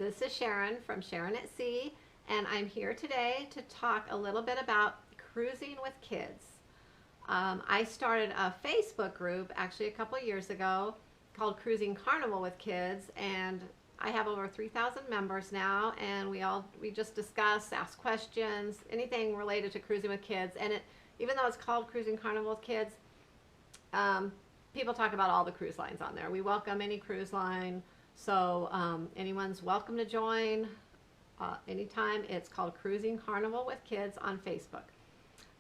This is Sharon from Sharon at Sea, and I'm here today to talk a little bit about cruising with kids. I started a Facebook group actually a couple of years ago called Cruising Carnival with Kids, and I have over 3,000 members now, and we just discuss, ask questions, anything related to cruising with kids. And even though it's called Cruising Carnival with Kids, people talk about all the cruise lines on there. We welcome any cruise line, so anyone's welcome to join anytime. It's called Cruising Carnival with Kids on Facebook.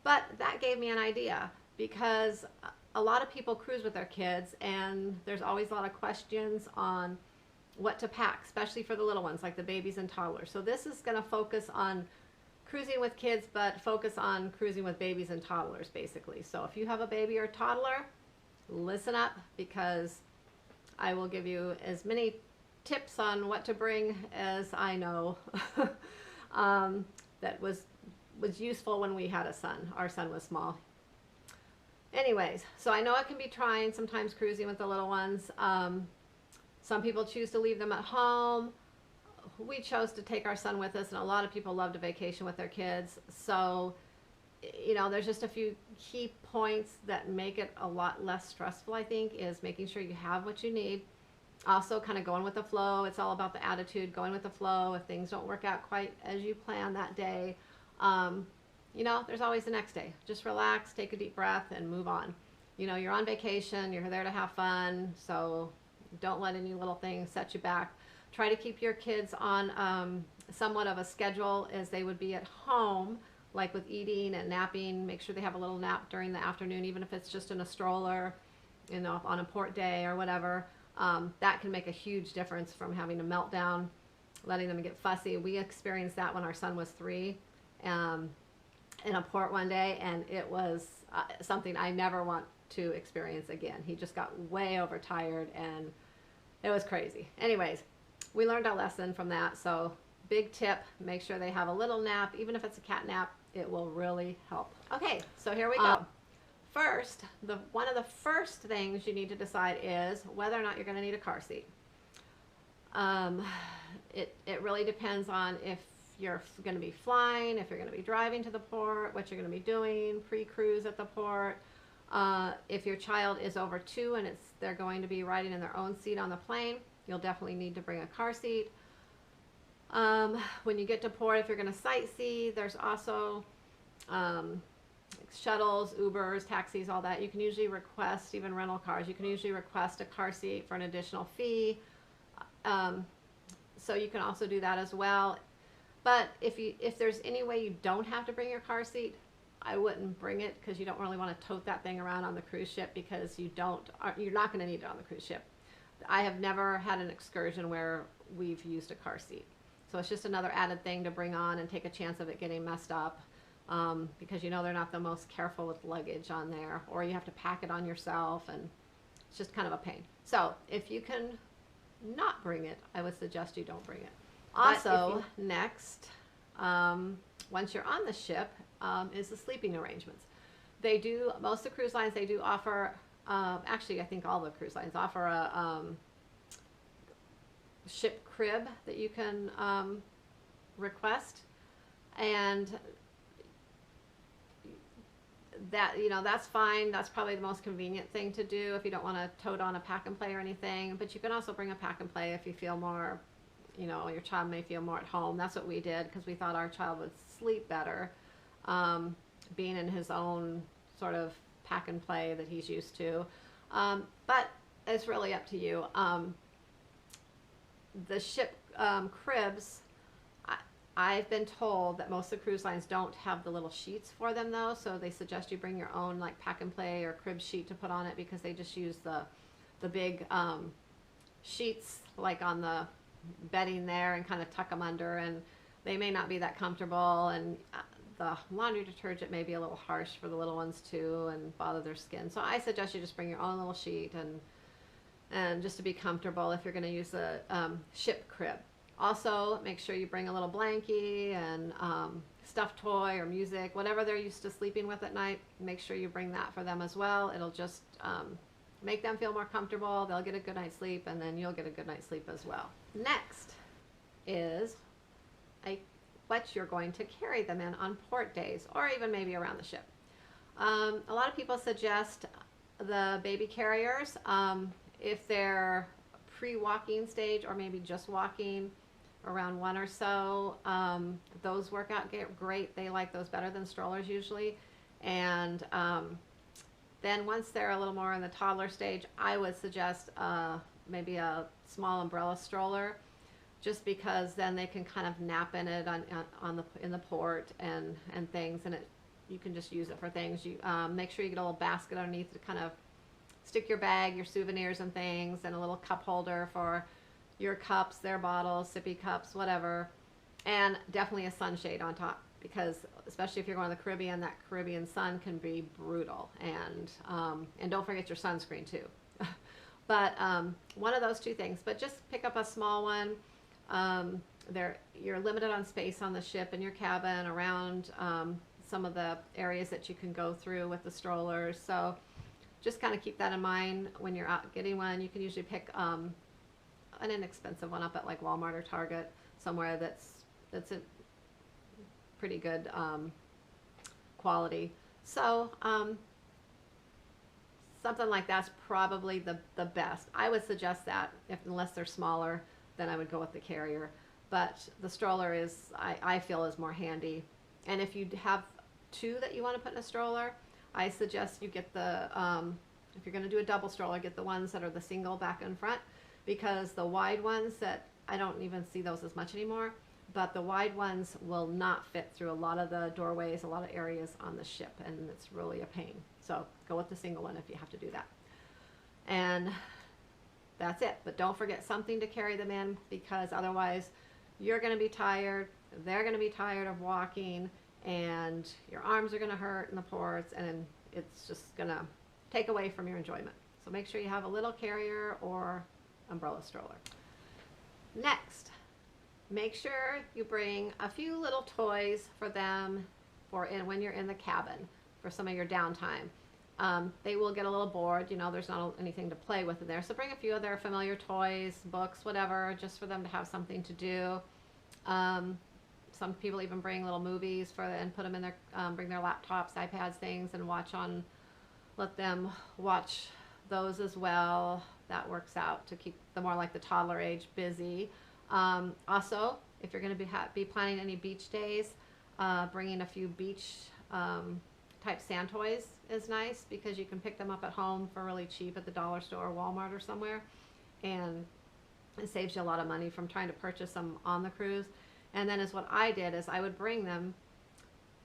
But that gave me an idea, because a lot of people cruise with their kids, and there's always a lot of questions on what to pack, especially for the little ones like the babies and toddlers. So this is going to focus on cruising with kids, but focus on cruising with babies and toddlers basically. So if you have a baby or toddler, listen up, because I will give you as many tips on what to bring as I know that was useful when we had a son. Our son was small. Anyways, so I know it can be trying sometimes cruising with the little ones. Some people choose to leave them at home. We chose to take our son with us, and a lot of people love to vacation with their kids. So, you know, there's just a few key points that make it a lot less stressful, I think, is making sure you have what you need. Also, kind of going with the flow. It's all about the attitude, going with the flow. If things don't work out quite as you plan that day, you know, there's always the next day. Just relax, take a deep breath, and move on. You know, you're on vacation, you're there to have fun, so don't let any little thing set you back. Try to keep your kids on somewhat of a schedule as they would be at home, like with eating and napping. Make sure they have a little nap during the afternoon, even if it's just in a stroller, you know, on a port day or whatever. That can make a huge difference from having a meltdown, letting them get fussy. We experienced that when our son was 3 in a port one day, and it was something I never want to experience again. He just got way overtired, and it was crazy. Anyways, we learned our lesson from that. So big tip, make sure they have a little nap. Even if it's a cat nap, it will really help. Okay, so here we go. First, one of the first things you need to decide is whether or not you're going to need a car seat. It really depends on if you're going to be flying, if you're going to be driving to the port, what you're going to be doing pre-cruise at the port. If your child is over 2 and they're going to be riding in their own seat on the plane, you'll definitely need to bring a car seat. When you get to port, if you're going to sightsee, there's also shuttles, Ubers, taxis, all that. You can usually request, even rental cars, you can usually request a car seat for an additional fee. So you can also do that as well. But if there's any way you don't have to bring your car seat, I wouldn't bring it, because you don't really want to tote that thing around on the cruise ship, because you're not going to need it on the cruise ship. I have never had an excursion where we've used a car seat. So it's just another added thing to bring on and take a chance of it getting messed up, because you know they're not the most careful with luggage on there, or you have to pack it on yourself, and it's just kind of a pain. So if you can not bring it, I would suggest you don't bring it. Also, next, once you're on the ship, is the sleeping arrangements. Most of the cruise lines, they do offer, actually I think all the cruise lines offer a ship crib that you can request, and that, you know, that's fine. That's probably the most convenient thing to do if you don't want to tote on a pack and play or anything. But you can also bring a pack and play if you feel more, you know, your child may feel more at home. That's what we did, because we thought our child would sleep better being in his own sort of pack and play that he's used to. But it's really up to you. The ship cribs, I've been told that most of the cruise lines don't have the little sheets for them, though, so they suggest you bring your own like pack and play or crib sheet to put on it, because they just use the big sheets like on the bedding there and kind of tuck them under, and they may not be that comfortable, and the laundry detergent may be a little harsh for the little ones too and bother their skin. So I suggest you just bring your own little sheet and just to be comfortable if you're going to use the ship crib. Also, make sure you bring a little blankie and stuffed toy or music, whatever they're used to sleeping with at night. Make sure you bring that for them as well. It'll just make them feel more comfortable. They'll get a good night's sleep, and then you'll get a good night's sleep as well. Next, is what you're going to carry them in on port days, or even maybe around the ship. A lot of people suggest the baby carriers, if they're pre-walking stage or maybe just walking around 1 or so. Those work out great. They like those better than strollers usually. And then once they're a little more in the toddler stage, I would suggest maybe a small umbrella stroller, just because then they can kind of nap in it in the port and things, and you can just use it for things. You make sure you get a little basket underneath to kind of stick your bag, your souvenirs and things, and a little cup holder for your cups, their bottles, sippy cups, whatever, and definitely a sunshade on top, because especially if you're going to the Caribbean, that Caribbean sun can be brutal. And don't forget your sunscreen too. But one of those two things. But just pick up a small one. You're limited on space on the ship, in your cabin, around some of the areas that you can go through with the strollers. So just kind of keep that in mind when you're out getting one. You can usually pick an inexpensive one up at like Walmart or Target, somewhere that's a pretty good quality. So something like that's probably the best. I would suggest that, unless they're smaller, then I would go with the carrier. But the stroller is, I feel, is more handy. And if you have two that you want to put in a stroller, I suggest you get the, if you're going to do a double stroller, get the ones that are the single back and front, because the wide ones that, I don't even see those as much anymore, but the wide ones will not fit through a lot of the doorways, a lot of areas on the ship, and it's really a pain. So go with the single one if you have to do that. And that's it. But don't forget something to carry them in, because otherwise you're going to be tired, they're going to be tired of walking, and your arms are going to hurt in the ports, and it's just going to take away from your enjoyment. So make sure you have a little carrier or umbrella stroller. Next, make sure you bring a few little toys for them when you're in the cabin for some of your downtime. They will get a little bored, there's not anything to play with in there. So bring a few of their familiar toys, books, whatever, just for them to have something to do. Some people even bring little movies and put them in their, bring their laptops, iPads, things, and let them watch those as well. That works out to keep the more like the toddler age busy. Also, if you're going to be planning any beach days, bringing a few beach type sand toys is nice, because you can pick them up at home for really cheap at the dollar store or Walmart or somewhere, and it saves you a lot of money from trying to purchase them on the cruise. And then what I did is I would bring them,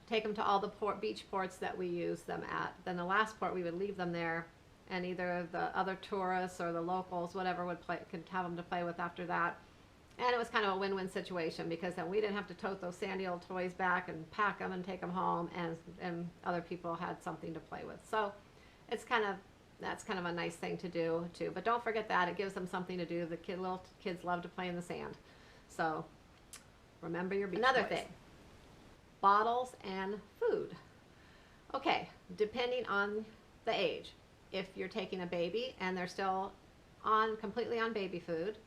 take them to all the beach ports that we use them at. Then the last port we would leave them there, and either the other tourists or the locals, whatever, could have them to play with after that. And it was kind of a win-win situation, because then we didn't have to tote those sandy old toys back and pack them and take them home, and other people had something to play with. So that's kind of a nice thing to do too. But don't forget that it gives them something to do. Little kids love to play in the sand. So remember your beach toys. Thing, bottles and food. Okay, depending on the age. If you're taking a baby and they're still completely on baby food,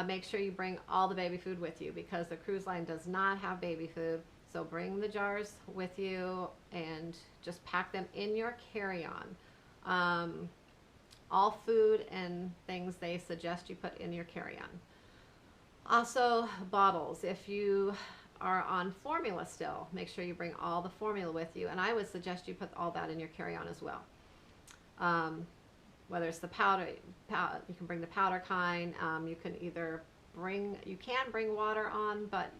make sure you bring all the baby food with you, because the cruise line does not have baby food. So bring the jars with you and just pack them in your carry-on. All food and things they suggest you put in your carry-on. Also, bottles. If you are on formula still, make sure you bring all the formula with you, and I would suggest you put all that in your carry-on as well. Whether it's the powder, you can bring the powder kind. You can bring water on, but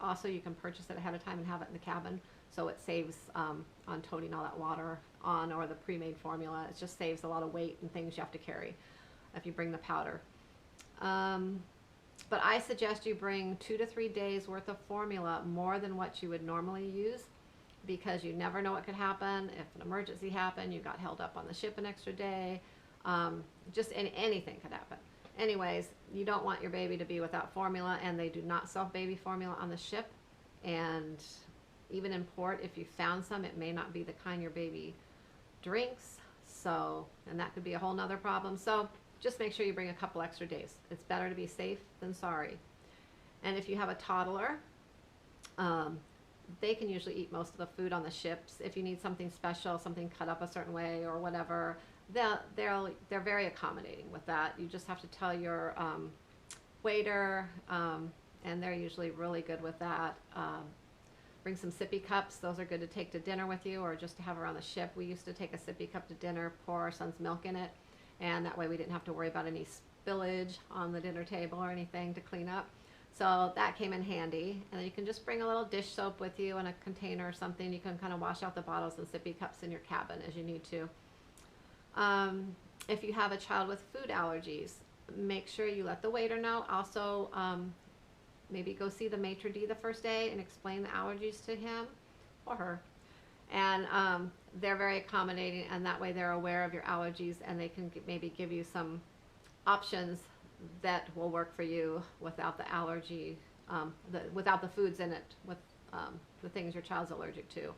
also you can purchase it ahead of time and have it in the cabin, so it saves on toting all that water on, or the pre-made formula. It just saves a lot of weight and things you have to carry if you bring the powder. But I suggest you bring 2 to 3 days worth of formula, more than what you would normally use, because you never know what could happen. If an emergency happened, you got held up on the ship an extra day, just anything could happen. Anyways, you don't want your baby to be without formula, and they do not sell baby formula on the ship. And even in port, if you found some, it may not be the kind your baby drinks. So, and that could be a whole nother problem. So just make sure you bring a couple extra days. It's better to be safe than sorry. And if you have a toddler, they can usually eat most of the food on the ships. If you need something special, something cut up a certain way or whatever, they're very accommodating with that. You just have to tell your waiter, and they're usually really good with that. Bring some sippy cups. Those are good to take to dinner with you or just to have around the ship. We used to take a sippy cup to dinner, pour our son's milk in it, and that way we didn't have to worry about any spillage on the dinner table or anything to clean up. So that came in handy. And then you can just bring a little dish soap with you in a container or something. You can kind of wash out the bottles and sippy cups in your cabin as you need to. If you have a child with food allergies, make sure you let the waiter know. Also, maybe go see the maitre d' the first day and explain the allergies to him or her. And they're very accommodating, and that way they're aware of your allergies, and they can maybe give you some options that will work for you without the allergy, without the foods in it, with the things your child's allergic to.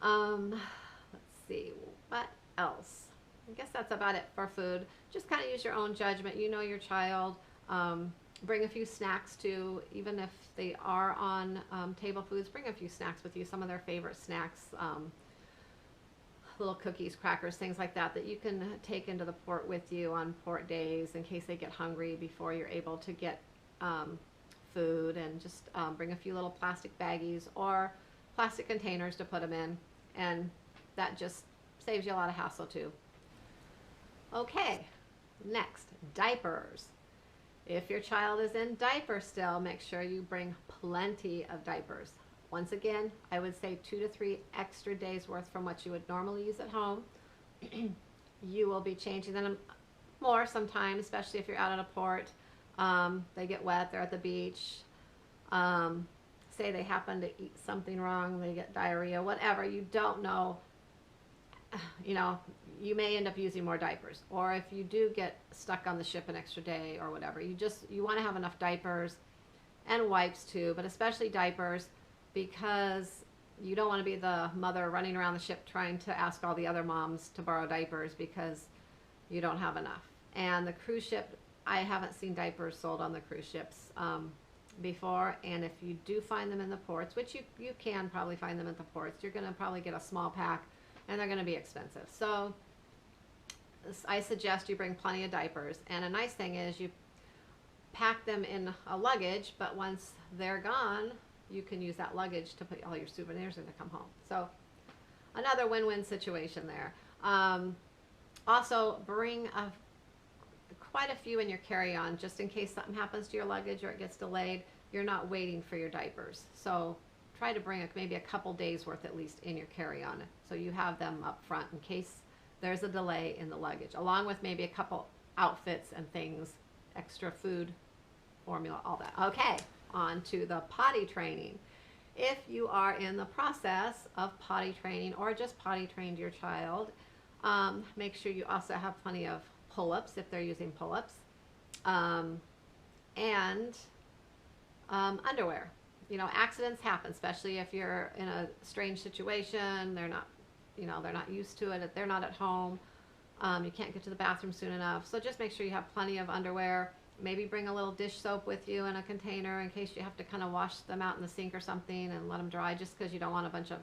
Let's see, what else? I guess that's about it for food. Just kind of use your own judgment. You know your child. Bring a few snacks too, even if they are on table foods. Bring a few snacks with you, some of their favorite snacks, little cookies, crackers, things like that that you can take into the port with you on port days in case they get hungry before you're able to get food. And just bring a few little plastic baggies or plastic containers to put them in, and that just saves you a lot of hassle too. Okay, next, diapers. If your child is in diapers still, make sure you bring plenty of diapers. Once again, I would say 2 to 3 extra days worth from what you would normally use at home. You will be changing them more sometimes, especially if you're out on a port. They get wet, they're at the beach. Say they happen to eat something wrong, they get diarrhea, whatever, you don't know. You know, you may end up using more diapers, or if you do get stuck on the ship an extra day or whatever, you want to have enough diapers and wipes too, but especially diapers, because you don't want to be the mother running around the ship trying to ask all the other moms to borrow diapers because you don't have enough. And the cruise ship, I haven't seen diapers sold on the cruise ships before, and if you do find them in the ports, which you can probably find them at the ports, you're going to probably get a small pack, and they're going to be expensive. So I suggest you bring plenty of diapers. And a nice thing is you pack them in a luggage, but once they're gone, you can use that luggage to put all your souvenirs in to come home. So another win-win situation there. Also bring quite a few in your carry-on just in case something happens to your luggage or it gets delayed. You're not waiting for your diapers. So try to bring maybe a couple days worth at least in your carry-on, so you have them up front in case there's a delay in the luggage, along with maybe a couple outfits and things, extra food, formula, all that. Okay, on to the potty training. If you are in the process of potty training or just potty trained your child, make sure you also have plenty of pull-ups if they're using pull-ups, and underwear. You know, accidents happen, especially if you're in a strange situation. They're not, you know, they're not used to it. They're not at home. You can't get to the bathroom soon enough. So just make sure you have plenty of underwear. Maybe bring a little dish soap with you in a container in case you have to kind of wash them out in the sink or something and let them dry, just because you don't want a bunch of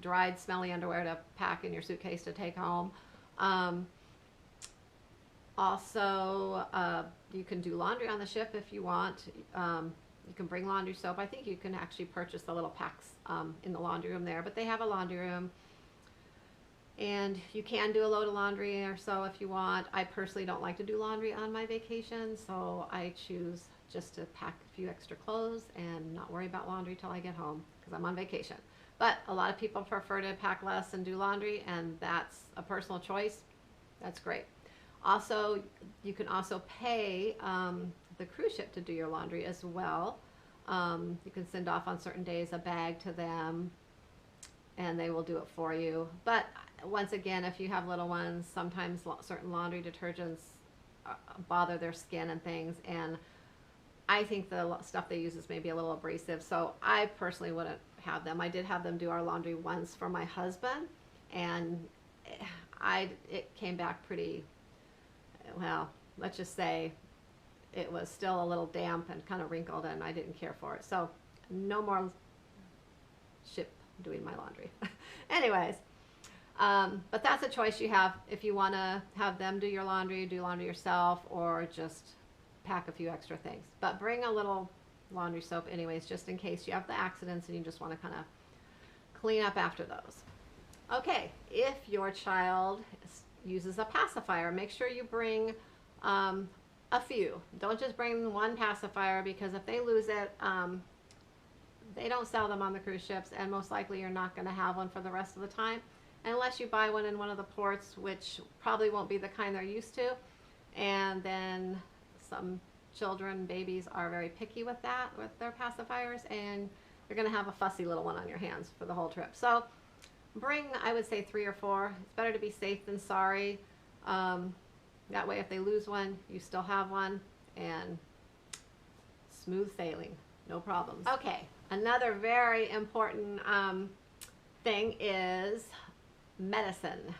dried, smelly underwear to pack in your suitcase to take home. Also, you can do laundry on the ship if you want. You can bring laundry soap. I think you can actually purchase the little packs in the laundry room there, but they have a laundry room. And you can do a load of laundry or so if you want. I personally don't like to do laundry on my vacation, so I choose just to pack a few extra clothes and not worry about laundry till I get home because I'm on vacation. But a lot of people prefer to pack less and do laundry, and that's a personal choice. That's great. Also, you can also pay the cruise ship to do your laundry as well. You can send off on certain days a bag to them, and they will do it for you. But once again, if you have little ones, sometimes certain laundry detergents bother their skin and things, and I think the stuff they use is maybe a little abrasive, so I personally wouldn't have them. I did have them do our laundry once for my husband, and it came back pretty, well, let's just say it was still a little damp and kind of wrinkled, and I didn't care for it. So no more ship doing my laundry. Anyways, but that's a choice you have if you want to have them do your laundry, do laundry yourself, or just pack a few extra things. But bring a little laundry soap anyways, just in case you have the accidents and you just want to kind of clean up after those. Okay, if your child uses a pacifier, make sure you bring a few. Don't just bring one pacifier, because if they lose it, they don't sell them on the cruise ships, and most likely you're not going to have one for the rest of the time unless you buy one in one of the ports, which probably won't be the kind they're used to. And then some children, babies, are very picky with that, with their pacifiers, and you're going to have a fussy little one on your hands for the whole trip. So bring, I would say, 3 or 4. It's better to be safe than sorry. That way, if they lose one, you still have one, and smooth sailing, no problems. Okay, another very important thing is medicine.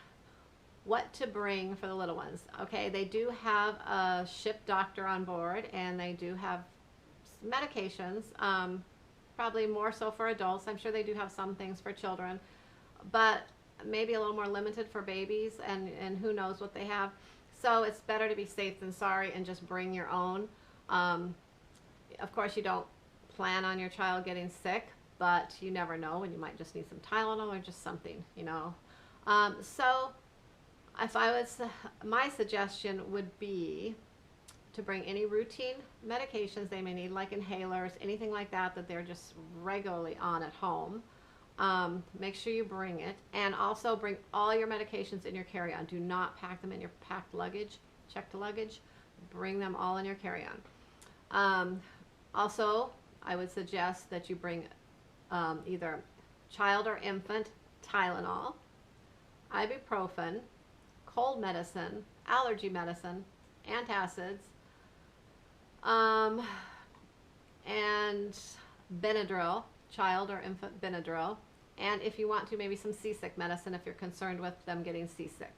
What to bring for the little ones. Okay, they do have a ship doctor on board, and they do have medications, probably more so for adults. I'm sure they do have some things for children, but maybe a little more limited for babies, and who knows what they have. So it's better to be safe than sorry and just bring your own. Of course, you don't plan on your child getting sick, but you never know, and you might just need some Tylenol or just something, you know. So if I was, my suggestion would be to bring any routine medications they may need, like inhalers, anything like that that they're just regularly on at home. Make sure you bring it, and also bring all your medications in your carry-on. Do not pack them in your packed luggage, checked luggage. Bring them all in your carry-on. Also, I would suggest that you bring either child or infant Tylenol, ibuprofen, cold medicine, allergy medicine, antacids, and Benadryl, child or infant Benadryl, and if you want to, maybe some seasick medicine if you're concerned with them getting seasick.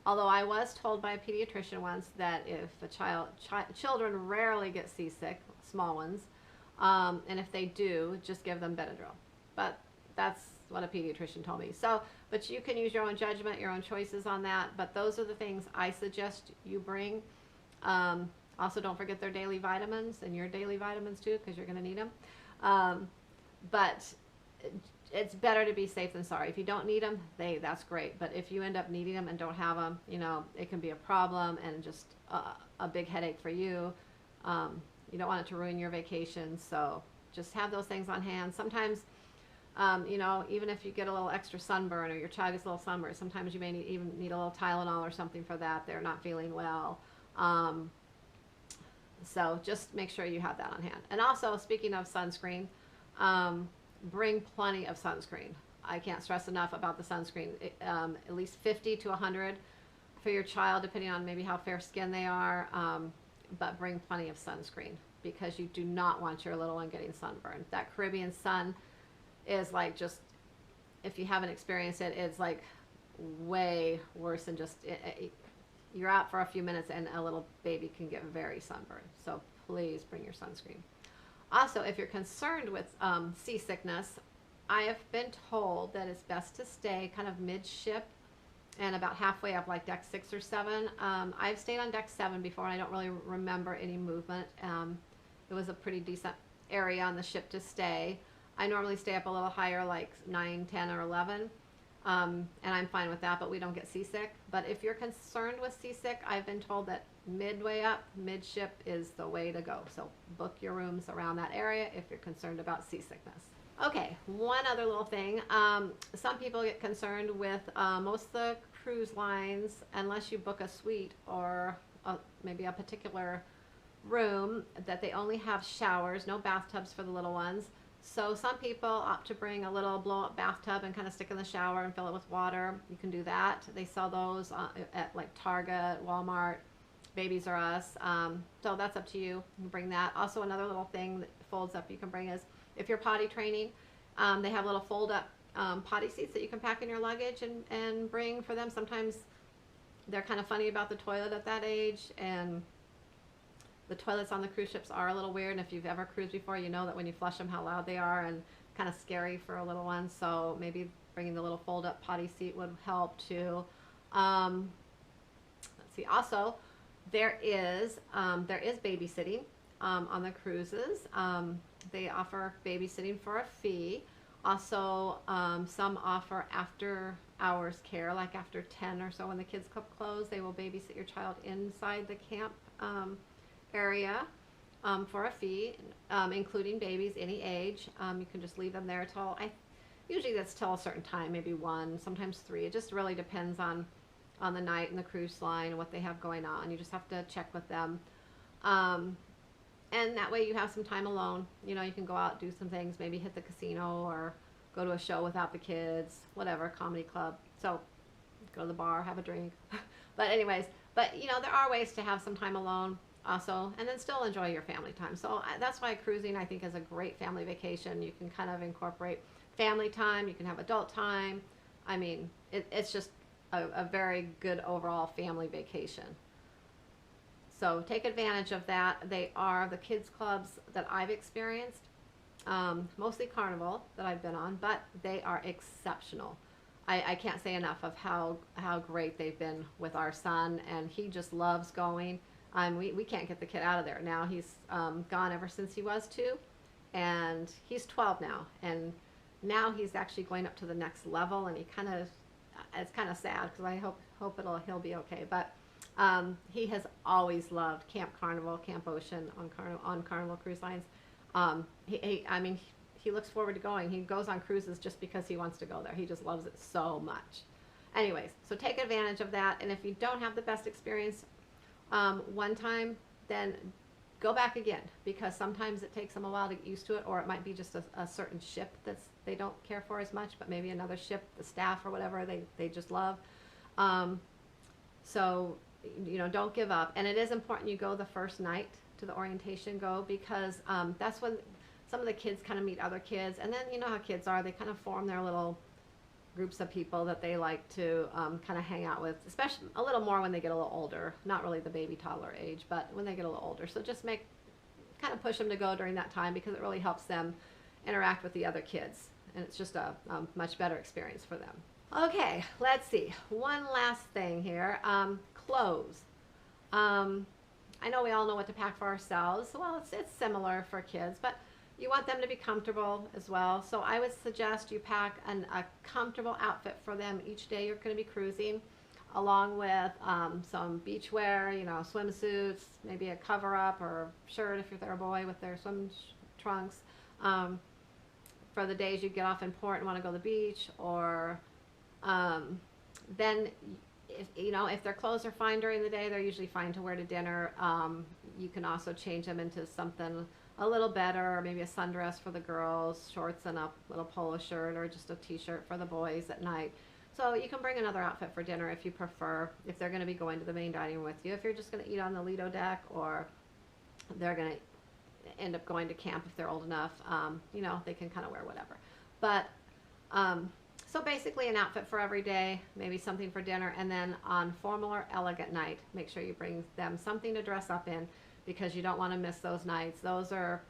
Although I was told by a pediatrician once that if a children rarely get seasick, small ones, and if they do, just give them Benadryl. But that's what a pediatrician told me. So, but you can use your own judgment, your own choices on that, but those are the things I suggest you bring. Also, don't forget their daily vitamins, and your daily vitamins too, because you're going to need them. But it's better to be safe than sorry. If you don't need them, that's great. But if you end up needing them and don't have them, you know, it can be a problem and just a big headache for you. You don't want it to ruin your vacation, so just have those things on hand. Sometimes, you know, even if you get a little extra sunburn or your child gets a little sunburn, sometimes you may even need a little Tylenol or something for that. They're not feeling well. So just make sure you have that on hand. And also, speaking of sunscreen, bring plenty of sunscreen. I can't stress enough about the sunscreen. At least 50 to 100 for your child, depending on maybe how fair skin they are. But bring plenty of sunscreen, because you do not want your little one getting sunburned. That Caribbean sun is like, just, if you haven't experienced it, it's like way worse than just, you're out for a few minutes and a little baby can get very sunburned. So please bring your sunscreen. Also, if you're concerned with seasickness, I have been told that it's best to stay kind of midship and about halfway up, like deck 6 or 7. I've stayed on deck 7 before, and I don't really remember any movement. It was a pretty decent area on the ship to stay. I normally stay up a little higher, like 9, 10, or 11, and I'm fine with that, but we don't get seasick. But if you're concerned with seasick, I've been told that midway up, midship is the way to go. So book your rooms around that area if you're concerned about seasickness. Okay, one other little thing. Some people get concerned with most of the cruise lines, unless you book a suite or maybe a particular room, that they only have showers, no bathtubs for the little ones. So some people opt to bring a little blow-up bathtub and kind of stick in the shower and fill it with water. You can do that. They sell those at like Target, Walmart, Babies R Us. So that's up to you. You can bring that. Also, another little thing that folds up you can bring is, if you're potty training, they have little fold-up potty seats that you can pack in your luggage and bring for them. Sometimes they're kind of funny about the toilet at that age, and The toilets on the cruise ships are a little weird, and if you've ever cruised before, you know that when you flush them, how loud they are and kind of scary for a little one. So maybe bringing the little fold-up potty seat would help too. Let's see. Also, there is babysitting on the cruises. They offer babysitting for a fee. Also, some offer after hours care, like after 10 or so when the kids club close, they will babysit your child inside the camp area for a fee, including babies any age. You can just leave them there till, usually that's till a certain time, maybe 1, sometimes 3. It just really depends on the night and the cruise line and what they have going on. You just have to check with them. And that way you have some time alone. You know, you can go out, do some things, maybe hit the casino or go to a show without the kids, whatever, comedy club. So go to the bar, have a drink. But anyways, you know, there are ways to have some time alone also, and then still enjoy your family time. So that's why cruising, I think, is a great family vacation. You can kind of incorporate family time, you can have adult time. I mean, it's just a very good overall family vacation. So take advantage of that. They are the kids clubs that I've experienced, mostly Carnival that I've been on, but they are exceptional. I can't say enough of how great they've been with our son, and he just loves going. We can't get the kid out of there now. He's gone ever since he was 2, and he's 12 now, and now he's actually going up to the next level, and it's kind of sad because I hope he'll be okay, but he has always loved Camp Carnival, Camp Ocean on Carnival Cruise Lines. I mean, he looks forward to going. He goes on cruises just because he wants to go there. He just loves it so much. Anyways, so take advantage of that. And if you don't have the best experience one time, then go back again, because sometimes it takes them a while to get used to it, or it might be just a certain ship they don't care for as much, but maybe another ship, the staff or whatever, they just love. So, you know, don't give up. And it is important you go the first night to the orientation because that's when some of the kids kind of meet other kids, and then you know how kids are, they kind of form their little groups of people that they like to kind of hang out with, especially a little more when they get a little older, not really the baby toddler age, but when they get a little older. So just kind of push them to go during that time, because it really helps them interact with the other kids, and it's just a much better experience for them. Okay, let's see. One last thing here. Clothes. I know we all know what to pack for ourselves. Well, it's similar for kids, but you want them to be comfortable as well. So I would suggest you pack a comfortable outfit for them each day you're going to be cruising, along with some beach wear, you know, swimsuits, maybe a cover-up or shirt if they're a boy with their swim trunks, for the days you get off in port and want to go to the beach, or then if their clothes are fine during the day, they're usually fine to wear to dinner. You can also change them into something a little better, or maybe a sundress for the girls, shorts and a little polo shirt, or just a t-shirt for the boys at night. So you can bring another outfit for dinner if you prefer, if they're going to be going to the main dining room with you. If you're just going to eat on the Lido deck, or they're going to end up going to camp if they're old enough, you know, they can kind of wear whatever. But so basically an outfit for every day, maybe something for dinner, and then on formal or elegant night, make sure you bring them something to dress up in, because you don't want to miss those nights. Those are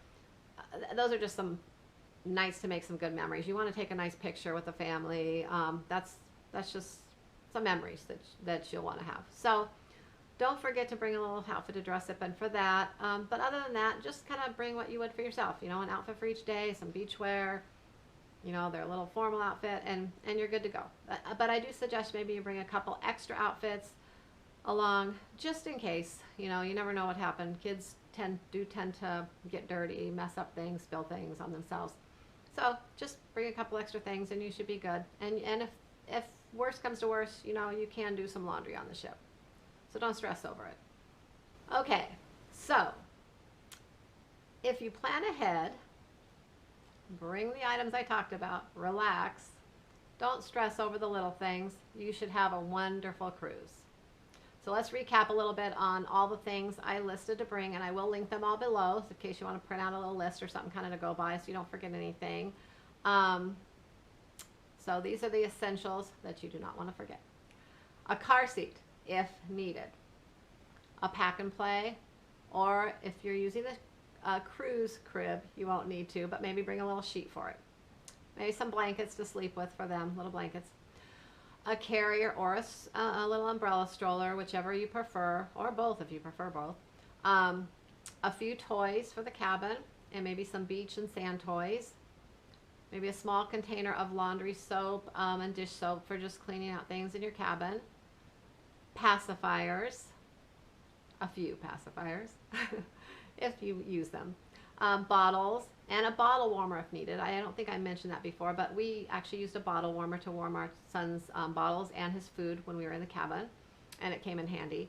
just some nights to make some good memories. You want to take a nice picture with the family. That's just some memories that you'll want to have. So don't forget to bring a little outfit to dress up in for that. But other than that, just kind of bring what you would for yourself. You know, an outfit for each day, some beach wear, you know, their little formal outfit, and you're good to go. But I do suggest maybe you bring a couple extra outfits along, just in case. You know, you never know what happened. Kids tend to get dirty, mess up things, spill things on themselves. So just bring a couple extra things and you should be good. And if worst comes to worst, you know, you can do some laundry on the ship. So don't stress over it. Okay, so if you plan ahead, bring the items I talked about, relax, don't stress over the little things. You should have a wonderful cruise. So let's recap a little bit on all the things I listed to bring, and I will link them all below, so in case you want to print out a little list or something kind of to go by so you don't forget anything. So these are the essentials that you do not want to forget. A car seat, if needed. A pack and play, Or if you're using a cruise crib, you won't need to, but maybe bring a little sheet for it. Maybe some blankets to sleep with for them, little blankets. A carrier or a little umbrella stroller, whichever you prefer, or both if you prefer both. A few toys for the cabin, and maybe some beach and sand toys. Maybe a small container of laundry soap and dish soap for just cleaning out things in your cabin. Pacifiers, a few pacifiers, if you use them. Bottles, and a bottle warmer if needed. I don't think I mentioned that before, but we actually used a bottle warmer to warm our son's bottles and his food when we were in the cabin, and it came in handy.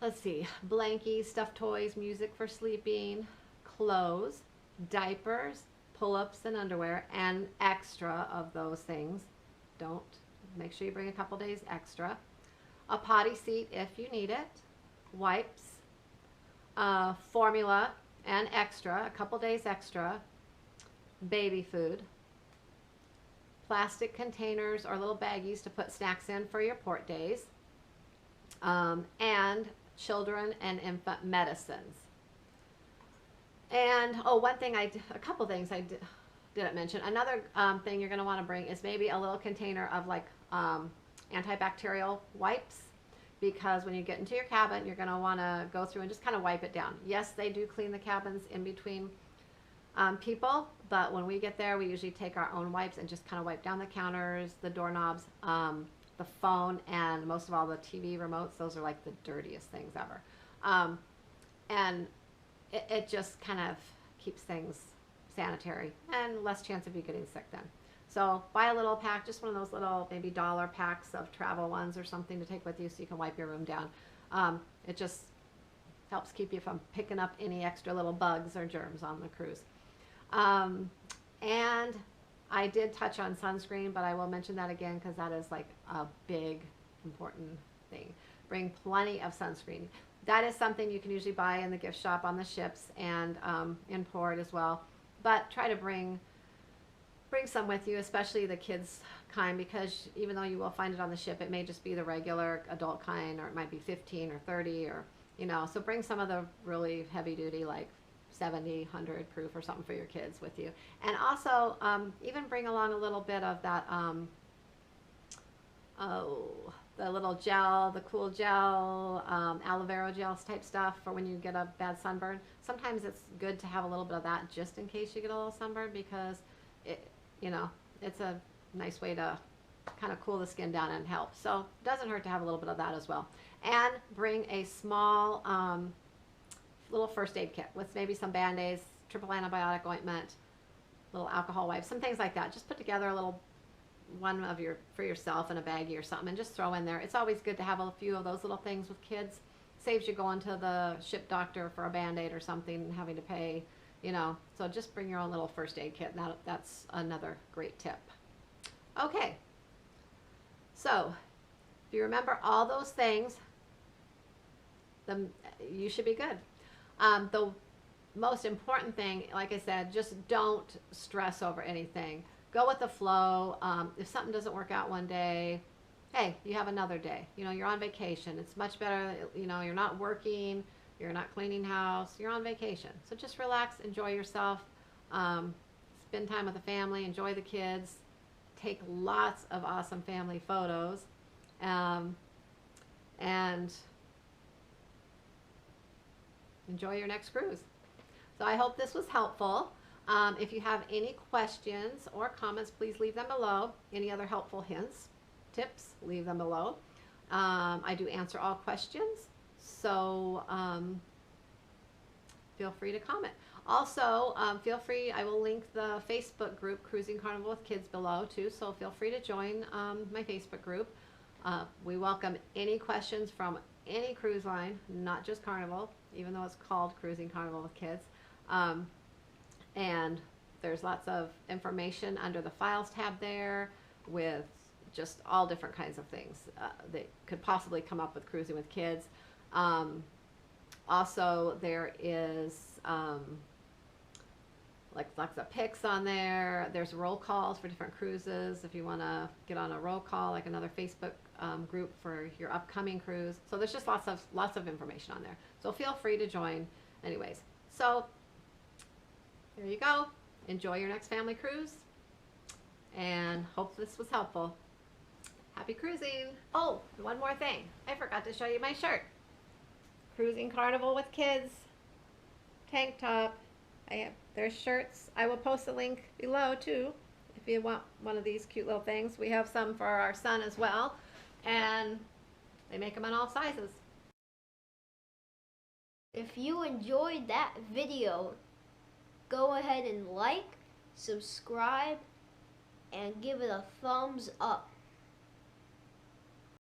Let's see, blankies, stuffed toys, music for sleeping, clothes, diapers, pull-ups and underwear, and extra of those things. Make sure you bring a couple days extra. A potty seat if you need it, wipes, formula and extra, a couple days extra, baby food, plastic containers or little baggies to put snacks in for your port days, and children and infant medicines. And a couple things I didn't mention. Another thing you're going to want to bring is maybe a little container of like antibacterial wipes, because when you get into your cabin, you're going to want to go through and just kind of wipe it down. Yes, they do clean the cabins in between people, but when we get there, we usually take our own wipes and just kind of wipe down the counters, the doorknobs, the phone, and most of all the TV remotes. Those are like the dirtiest things ever. And it just kind of keeps things sanitary and less chance of you getting sick then. So buy a little pack, just one of those little maybe dollar packs of travel ones or something to take with you so you can wipe your room down. It just helps keep you from picking up any extra little bugs or germs on the cruise. And I did touch on sunscreen, but I will mention that again because that is like a big, important thing. Bring plenty of sunscreen. That is something you can usually buy in the gift shop on the ships and in port as well. But try to bring some with you, especially the kids kind, because even though you will find it on the ship, it may just be the regular adult kind, or it might be 15 or 30, or so bring some of the really heavy duty, like 70, 100 proof or something for your kids with you. And also even bring along a little bit of that the little gel, the cool gel, aloe vera gel type stuff for when you get a bad sunburn. Sometimes it's good to have a little bit of that just in case you get a little sunburn, because it's a nice way to kind of cool the skin down and help. So it doesn't hurt to have a little bit of that as well. And bring a small little first aid kit with maybe some Band-Aids, triple antibiotic ointment, little alcohol wipes, some things like that. Just put together a little one for yourself in a baggie or something and just throw in there. It's always good to have a few of those little things with kids. Saves you going to the ship doctor for a Band-Aid or something and having to pay, so just bring your own little first aid kit. That's another great tip. Okay, so if you remember all those things, you should be good. The most important thing, like I said, just don't stress over anything. Go with the flow. If something doesn't work out one day, hey, you have another day. You're on vacation. It's much better, you're not working, you're not cleaning house, you're on vacation. So just relax, enjoy yourself, spend time with the family, enjoy the kids, take lots of awesome family photos, and enjoy your next cruise. So I hope this was helpful. If you have any questions or comments, please leave them below. Any other helpful hints, tips, leave them below. I do answer all questions, so feel free to comment. Also, feel free, I will link the Facebook group, Cruising Carnival with Kids, below too, so feel free to join my Facebook group. We welcome any questions from any cruise line, not just Carnival, even though it's called Cruising Carnival with Kids. And there's lots of information under the Files tab there with just all different kinds of things that could possibly come up with cruising with kids. Also, there is like lots of pics on there. There's roll calls for different cruises if you want to get on a roll call, like another Facebook group for your upcoming cruise. So there's just lots of information on there. So feel free to join. Anyways, so there you go. Enjoy your next family cruise, and hope this was helpful. Happy cruising. Oh, one more thing. I forgot to show you my shirt. Cruising Carnival with Kids tank top. There's shirts. I will post a link below too if you want one of these cute little things. We have some for our son as well, and they make them in all sizes. If you enjoyed that video, go ahead and like, subscribe, and give it a thumbs up.